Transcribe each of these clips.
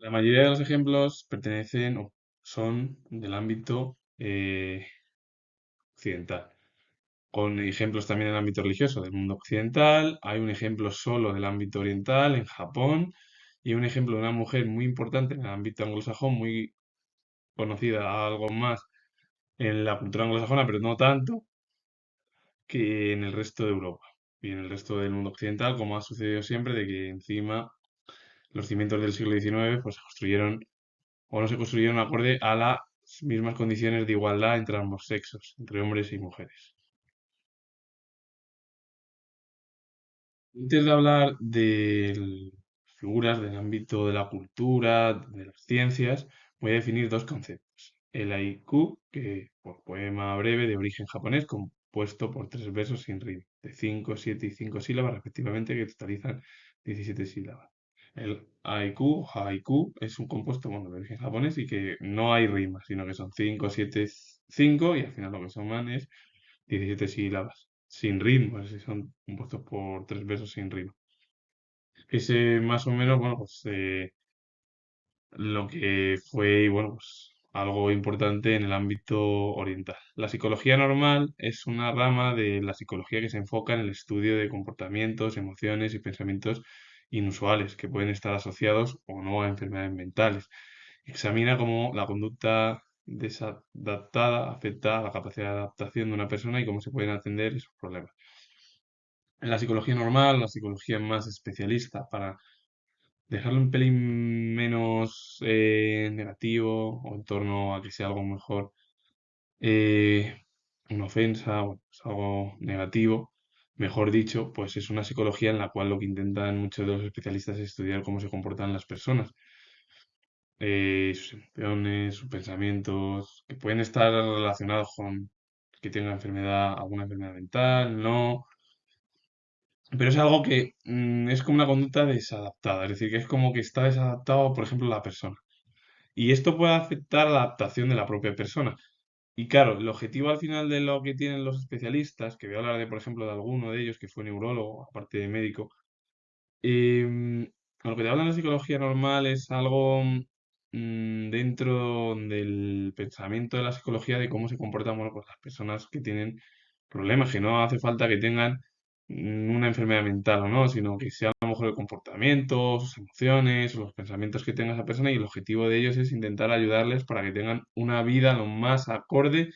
La mayoría de los ejemplos pertenecen o son del ámbito occidental, con ejemplos también en el ámbito religioso del mundo occidental. Hay un ejemplo solo del ámbito oriental en Japón y un ejemplo de una mujer muy importante en el ámbito anglosajón, muy conocida algo más en la cultura anglosajona, pero no tanto que en el resto de Europa y en el resto del mundo occidental, como ha sucedido siempre, de que encima los cimientos del siglo XIX pues, se construyeron o no se construyeron acorde a las mismas condiciones de igualdad entre ambos sexos, entre hombres y mujeres. Antes de hablar de figuras del ámbito de la cultura, de las ciencias, voy a definir dos conceptos. El haiku, que por poema breve de origen japonés, compuesto por tres versos sin rima, de 5, 7 y 5 sílabas respectivamente, que totalizan 17 sílabas. El haiku, es un compuesto, bueno, de origen japonés y que no hay rima, sino que son 5, 7, 5 y al final lo que suman es 17 sílabas, sin ritmo, es decir, son compuestos por tres versos sin ritmo. Ese más o menos, bueno, pues lo que fue, bueno, pues algo importante en el ámbito oriental. La psicología normal es una rama de la psicología que se enfoca en el estudio de comportamientos, emociones y pensamientos inusuales que pueden estar asociados o no a enfermedades mentales. Examina cómo la conducta desadaptada afecta a la capacidad de adaptación de una persona y cómo se pueden atender esos problemas. En la psicología normal, la psicología más especialista para dejarlo un pelín menos negativo o en torno a que sea algo mejor, eh, una ofensa o es algo negativo, mejor dicho, pues es una psicología en la cual lo que intentan muchos de los especialistas es estudiar cómo se comportan las personas, sus emociones, sus pensamientos, que pueden estar relacionados con que tenga enfermedad, alguna enfermedad mental, no, pero es algo que es como una conducta desadaptada, es decir, que es como que está desadaptado, por ejemplo, la persona. Y esto puede afectar a la adaptación de la propia persona. Y claro, el objetivo al final de lo que tienen los especialistas, que voy a hablar de, por ejemplo, de alguno de ellos que fue neurólogo, aparte de médico, lo que te hablan de psicología normal es algo dentro del pensamiento de la psicología de cómo se comportan, bueno, pues las personas que tienen problemas, que no hace falta que tengan una enfermedad mental o no, sino que sea a lo mejor el comportamiento, sus emociones, o los pensamientos que tenga esa persona y el objetivo de ellos es intentar ayudarles para que tengan una vida lo más acorde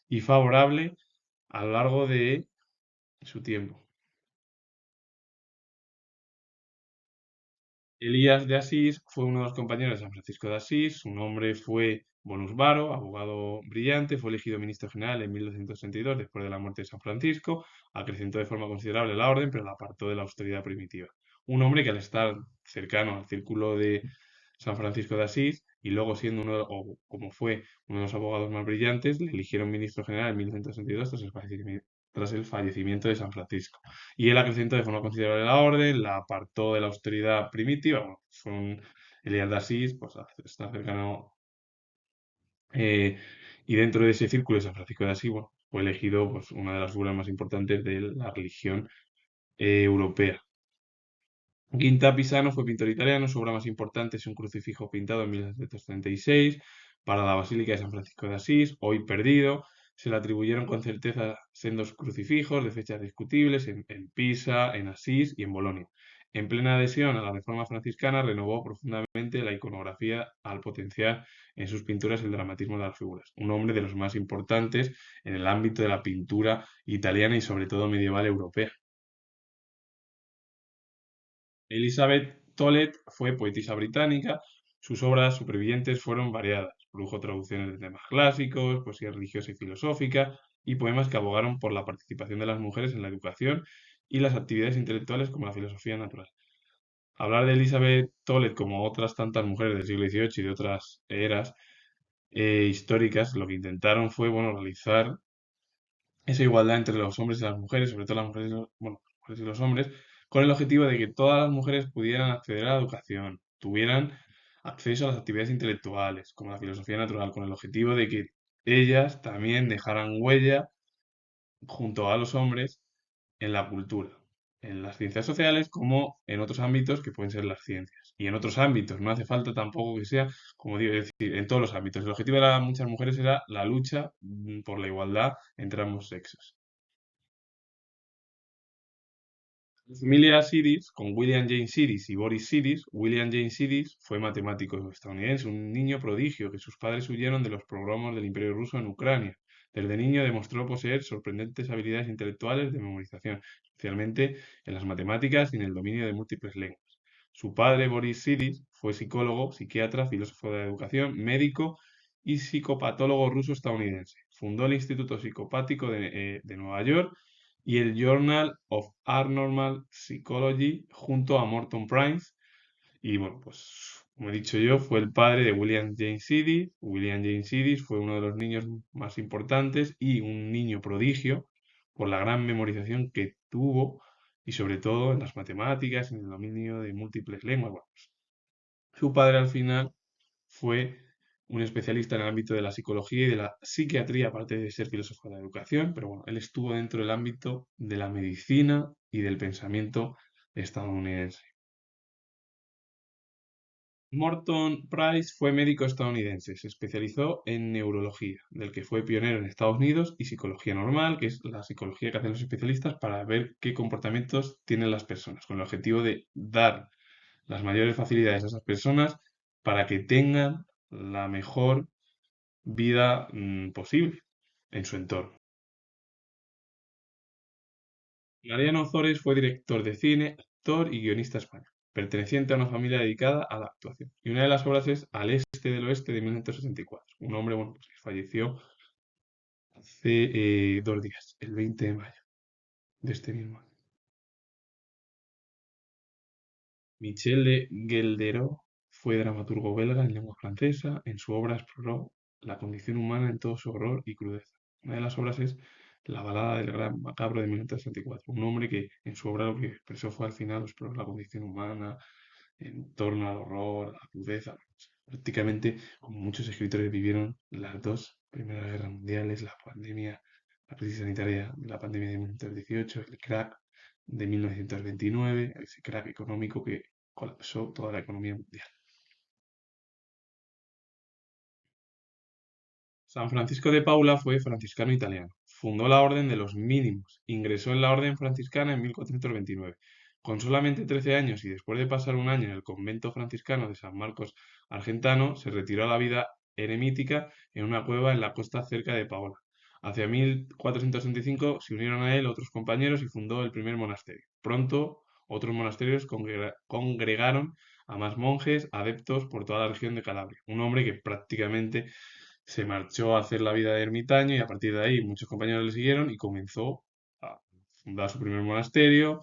y favorable a lo largo de su tiempo. Elías de Asís fue uno de los compañeros de San Francisco de Asís. Su nombre fue Bonus Varo, abogado brillante. Fue elegido ministro general en 1262, después de la muerte de San Francisco. Acrecentó de forma considerable la orden, pero la apartó de la austeridad primitiva. Un hombre que al estar cercano al círculo de San Francisco de Asís y luego siendo uno, o como fue uno de los abogados más brillantes, le eligieron ministro general en 1262 tras el fallecimiento de San Francisco. Y él acrecentó de forma considerable la orden, la apartó de la austeridad primitiva. Bueno, son Elías de Asís, pues está cercano. eh, y dentro de ese círculo de San Francisco de Asís, bueno, fue elegido pues, una de las figuras más importantes de la religión europea. Guinta Pisano fue pintor italiano, su obra más importante es un crucifijo pintado en 1736 para la Basílica de San Francisco de Asís, hoy perdido. Se le atribuyeron con certeza sendos crucifijos de fechas discutibles en Pisa, en Asís y en Bolonia. En plena adhesión a la Reforma franciscana, renovó profundamente la iconografía al potenciar en sus pinturas el dramatismo de las figuras. Un hombre de los más importantes en el ámbito de la pintura italiana y sobre todo medieval europea. Elizabeth Tollet fue poetisa británica. Sus obras supervivientes fueron variadas. Produjo traducciones de temas clásicos, poesía religiosa y filosófica, y poemas que abogaron por la participación de las mujeres en la educación y las actividades intelectuales como la filosofía natural. Hablar de Elizabeth Tollet como otras tantas mujeres del siglo XVIII y de otras eras históricas, lo que intentaron fue, bueno, realizar esa igualdad entre los hombres y las mujeres, sobre todo las mujeres, bueno, las mujeres y los hombres, con el objetivo de que todas las mujeres pudieran acceder a la educación, tuvieran acceso a las actividades intelectuales, como la filosofía natural, con el objetivo de que ellas también dejaran huella junto a los hombres en la cultura. en las ciencias sociales como en otros ámbitos que pueden ser las ciencias. Y en otros ámbitos, no hace falta tampoco que sea, como digo, es decir, en todos los ámbitos. El objetivo de muchas mujeres era la lucha por la igualdad entre ambos sexos. La familia Sidis, con William James Sidis y Boris Sidis, William James Sidis fue matemático estadounidense, un niño prodigio que sus padres huyeron de los programas del Imperio Ruso en Ucrania. Desde niño demostró poseer sorprendentes habilidades intelectuales de memorización, especialmente en las matemáticas y en el dominio de múltiples lenguas. Su padre, Boris Sidis, fue psicólogo, psiquiatra, filósofo de la educación, médico y psicopatólogo ruso-estadounidense. Fundó el Instituto Psicopático de Nueva York y el Journal of Abnormal Psychology junto a Morton Price. Y bueno, pues como he dicho yo, fue el padre de William James Sidis. William James Sidis fue uno de los niños más importantes y un niño prodigio por la gran memorización que tuvo y sobre todo en las matemáticas, en el dominio de múltiples lenguas. Bueno, su padre al final fue un especialista en el ámbito de la psicología y de la psiquiatría, aparte de ser filósofo de la educación, pero bueno, él estuvo dentro del ámbito de la medicina y del pensamiento estadounidense. Morton Price fue médico estadounidense, se especializó en neurología, del que fue pionero en Estados Unidos, y psicología normal, que es la psicología que hacen los especialistas para ver qué comportamientos tienen las personas, con el objetivo de dar las mayores facilidades a esas personas para que tengan la mejor vida posible en su entorno. Mariano Ozores fue director de cine, actor y guionista español, perteneciente a una familia dedicada a la actuación. Y una de las obras es Al este del oeste de 1964. Un hombre, bueno, pues, que falleció hace 2 días, el 20 de mayo de este mismo año. Michel de Guelderó fue dramaturgo belga en lengua francesa. En su obra exploró la condición humana en todo su horror y crudeza. Una de las obras es La balada del gran macabro de 1964. Un hombre que en su obra lo que expresó fue al final explorar la condición humana en torno al horror, a la crudeza. Prácticamente, como muchos escritores vivieron las dos primeras guerras mundiales, la pandemia, la crisis sanitaria de la pandemia de 1918, el crack de 1929, ese crack económico que colapsó toda la economía mundial. San Francisco de Paula fue franciscano italiano. Fundó la Orden de los Mínimos. Ingresó en la Orden franciscana en 1429. Con solamente 13 años y después de pasar un año en el convento franciscano de San Marcos Argentano, se retiró a la vida eremítica en una cueva en la costa cerca de Paola. Hacia 1465 se unieron a él otros compañeros y fundó el primer monasterio. Pronto, otros monasterios congregaron a más monjes adeptos por toda la región de Calabria. Un hombre que prácticamente se marchó a hacer la vida de ermitaño y a partir de ahí muchos compañeros le siguieron y comenzó a fundar su primer monasterio,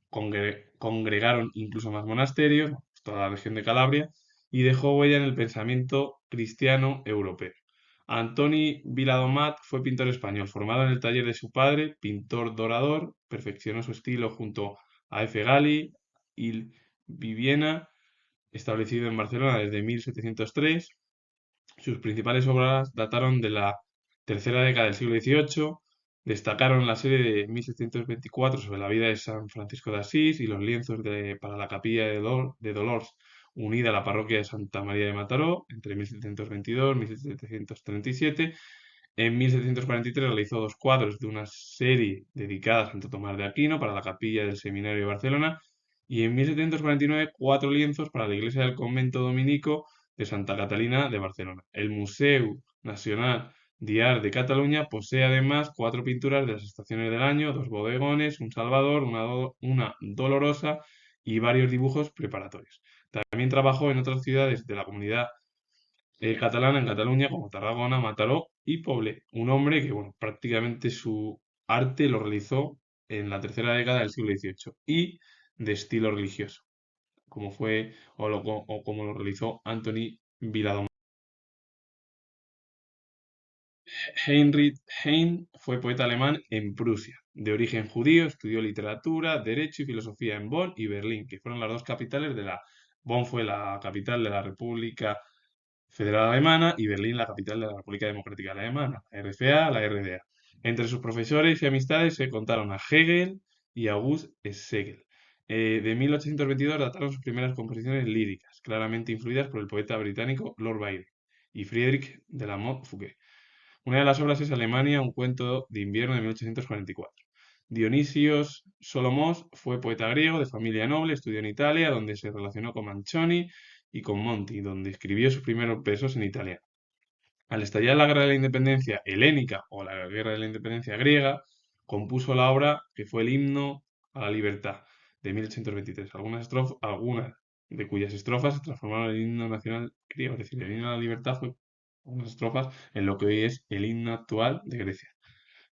congregaron incluso más monasterios, toda la región de Calabria, y dejó huella en el pensamiento cristiano europeo. Antoni Viladomat fue pintor español, formado en el taller de su padre, pintor dorador, perfeccionó su estilo junto a F. Gali y Viviena, establecido en Barcelona desde 1703. Sus principales obras dataron de la tercera década del siglo XVIII, destacaron la serie de 1624 sobre la vida de San Francisco de Asís y los lienzos para la capilla de Dolors unida a la parroquia de Santa María de Mataró entre 1722 y 1737. En 1743 realizó dos cuadros de una serie dedicada a Santo Tomás de Aquino para la capilla del Seminario de Barcelona y en 1749 cuatro lienzos para la iglesia del convento dominico de Santa Catalina de Barcelona. El Museu Nacional d'Art de Cataluña posee además cuatro pinturas de las estaciones del año, dos bodegones, un Salvador, una Dolorosa y varios dibujos preparatorios. También trabajó en otras ciudades de la comunidad catalana en Cataluña como Tarragona, Mataró y Poble. Un hombre que, bueno, prácticamente su arte lo realizó en la tercera década del siglo XVIII y de estilo religioso, como fue o como lo realizó Anthony Viladón. Heinrich Heine fue poeta alemán en Prusia. De origen judío, estudió literatura, derecho y filosofía en Bonn y Berlín, que fueron las dos capitales de la... Bonn fue la capital de la República Federal Alemana y Berlín la capital de la República Democrática Alemana, la RFA, la RDA. Entre sus profesores y amistades se contaron a Hegel y August Schlegel. De 1822 dataron sus primeras composiciones líricas, claramente influidas por el poeta británico Lord Byron y Friedrich de la Motte Fouquet. Una de las obras es Alemania, un cuento de invierno de 1844. Dionisios Solomos fue poeta griego de familia noble, estudió en Italia, donde se relacionó con Manzoni y con Monti, donde escribió sus primeros versos en italiano. Al estallar la Guerra de la Independencia helénica o la Guerra de la Independencia griega, compuso la obra que fue el himno a la libertad de 1823, algunas de cuyas estrofas se transformaron en el himno nacional griego, es decir, el himno a la libertad fue unas estrofas en lo que hoy es el himno actual de Grecia.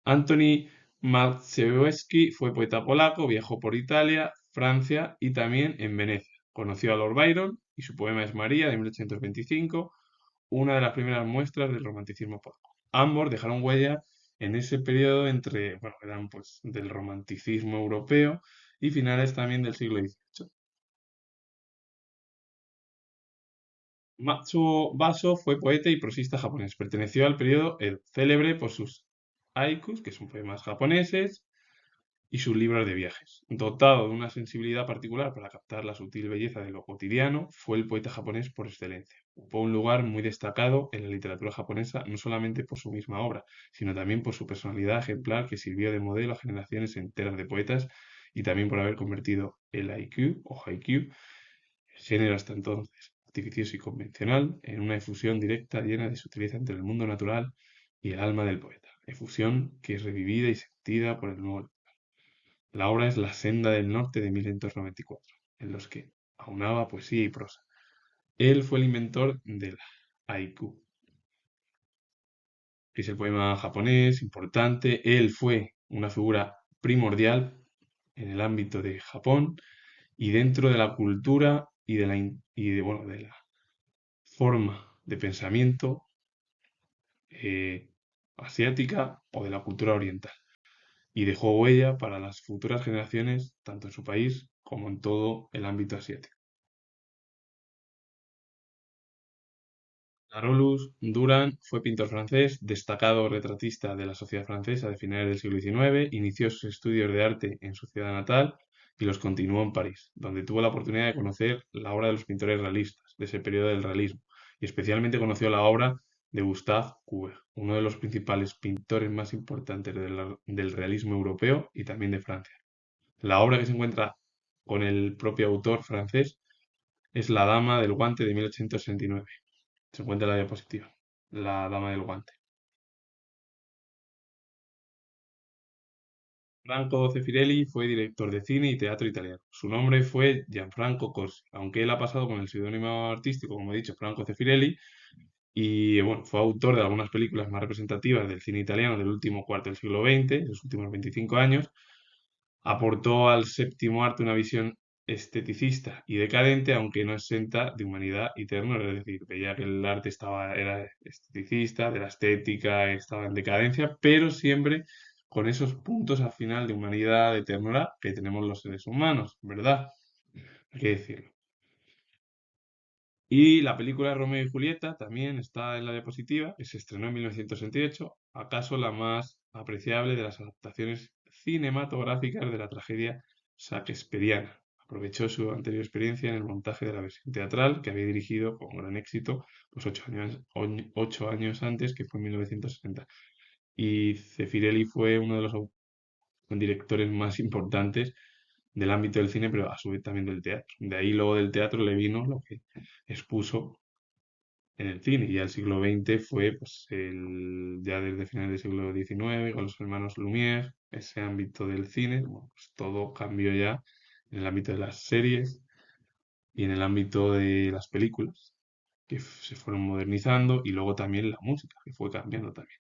Antoni Marczewski fue poeta polaco, viajó por Italia, Francia y también en Venecia. Conoció a Lord Byron y su poema es María de 1825, una de las primeras muestras del romanticismo polaco. Ambos dejaron huella en ese periodo entre, bueno, eran pues del romanticismo europeo y finales también del siglo XVIII. Matsuo Baso fue poeta y prosista japonés. Perteneció al periodo Edo, célebre por sus haikus, que son poemas japoneses, y sus libros de viajes. Dotado de una sensibilidad particular para captar la sutil belleza de lo cotidiano, fue el poeta japonés por excelencia. Ocupó un lugar muy destacado en la literatura japonesa, no solamente por su misma obra, sino también por su personalidad ejemplar que sirvió de modelo a generaciones enteras de poetas y también por haber convertido el haiku o haiku, género hasta entonces artificioso y convencional, en una efusión directa llena de sutileza entre el mundo natural y el alma del poeta. Efusión que es revivida y sentida por el nuevo. La obra es La senda del norte de 1594, en los que aunaba poesía y prosa. Él fue el inventor del haiku, que es el poema japonés importante. Él fue una figura primordial en el ámbito de Japón y dentro de la cultura y bueno, de la forma de pensamiento asiática o de la cultura oriental. Y dejó huella para las futuras generaciones, tanto en su país como en todo el ámbito asiático. Carolus Duran fue pintor francés, destacado retratista de la sociedad francesa de finales del siglo XIX, inició sus estudios de arte en su ciudad natal y los continuó en París, donde tuvo la oportunidad de conocer la obra de los pintores realistas, de ese periodo del realismo, y especialmente conoció la obra de Gustave Courbet, uno de los principales pintores más importantes del realismo europeo y también de Francia. La obra que se encuentra con el propio autor francés es La Dama del Guante de 1869. Se encuentra en la diapositiva. La Dama del Guante. Franco Zeffirelli fue director de cine y teatro italiano. Su nombre fue Gianfranco Corsi, aunque él ha pasado con el seudónimo artístico, como he dicho, Franco Zeffirelli, y bueno, fue autor de algunas películas más representativas del cine italiano del último cuarto del siglo XX, de los últimos 25 años. Aportó al séptimo arte una visión esteticista y decadente, aunque no exenta de humanidad y ternura. Es decir, veía que el arte era esteticista, de la estética estaba en decadencia, pero siempre con esos puntos al final de humanidad, de ternura que tenemos los seres humanos, ¿verdad? Hay que decirlo. Y la película Romeo y Julieta también está en la diapositiva, que se estrenó en 1968, acaso la más apreciable de las adaptaciones cinematográficas de la tragedia shakespeariana. Aprovechó su anterior experiencia en el montaje de la versión teatral que había dirigido con gran éxito pues 8 años antes, que fue en 1960. Y Zeffirelli fue uno de los directores más importantes del ámbito del cine, pero a su vez también del teatro. De ahí luego del teatro le vino lo que expuso en el cine. Y ya el siglo XX fue, pues, ya desde finales del siglo XIX, con los hermanos Lumière, ese ámbito del cine, bueno, pues todo cambió ya en el ámbito de las series y en el ámbito de las películas, que se fueron modernizando, y luego también la música, que fue cambiando también.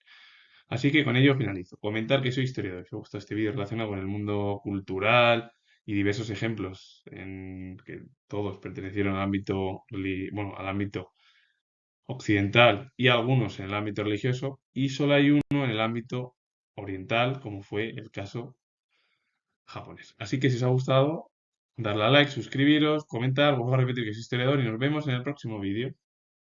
Así que con ello finalizo. Comentar que soy historiador. Si os gusta este vídeo relacionado con el mundo cultural y diversos ejemplos en que todos pertenecieron al ámbito, bueno, al ámbito occidental y algunos en el ámbito religioso, y solo hay uno en el ámbito oriental, como fue el caso japonés. Así que si os ha gustado, darle a like, suscribiros, comentar, vuelvo a repetir que soy historiador y nos vemos en el próximo vídeo.